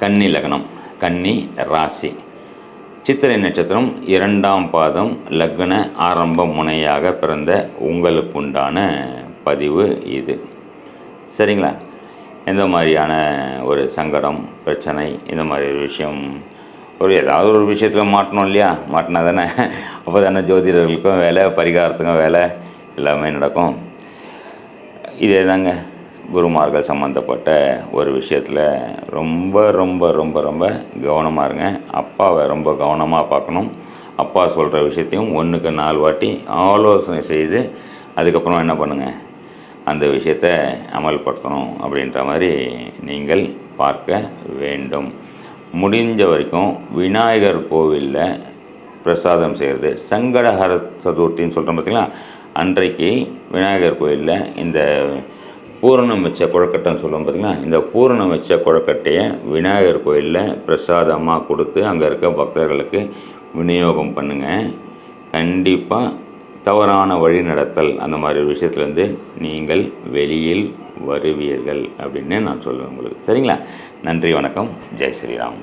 கன்னி லக்னம், கன்னி ராசி, சித்திரை நட்சத்திரம் 2ஆம் பாதம், லக்ன ஆரம்ப முனையாக பிறந்த உங்களுக்குண்டான பதிவு இது. சரிங்களா? எந்த மாதிரியான ஒரு சங்கடம், பிரச்சனை, இந்த மாதிரி ஒரு விஷயம், ஏதாவது ஒரு விஷயத்தில் மாட்டணும் இல்லையா? மாட்டினா தானே அப்போ தானே ஜோதிடர்களுக்கும் வேலை, பரிகாரத்துக்கும் வேலை, எல்லாமே நடக்கும். இதே தாங்க குருமார்கள் சம்மந்தப்பட்ட ஒரு விஷயத்தில் ரொம்ப ரொம்ப ரொம்ப ரொம்ப கவனமாக இருங்க. அப்பாவை ரொம்ப கவனமாக பார்க்கணும். அப்பா சொல்கிற விஷயத்தையும் 1க்கு 4 வாட்டி ஆலோசனை செய்து அதுக்கப்புறம் என்ன பண்ணுங்கள், அந்த விஷயத்தை அமல்படுத்தணும் அப்படின்ற மாதிரி நீங்கள் பார்க்க வேண்டும். முடிஞ்ச வரைக்கும் விநாயகர் கோவிலில் பிரசாதம் செய்கிறது, சங்கடஹர சதுர்த்தின்னு சொல்கிறோம் பார்த்திங்களா, அன்றைக்கு விநாயகர் கோயிலில் இந்த பூரணம் வச்ச கொழுக்கட்டைன்னு சொல்லுவோம் பார்த்திங்களா, இந்த பூரணம் வச்ச கொழுக்கட்டையை விநாயகர் கோயிலில் பிரசாதமாக கொடுத்து அங்கே இருக்க பக்தர்களுக்கு விநியோகம் பண்ணுங்கள். கண்டிப்பாக தவறான வழிநடத்தல் அந்த மாதிரி விஷயத்துலேருந்து நீங்கள் வெளியில் வருவீர்கள் அப்படின்னு நான் சொல்லுவேன் உங்களுக்கு. சரிங்களா? நன்றி, வணக்கம், ஜெய் ஸ்ரீராம்.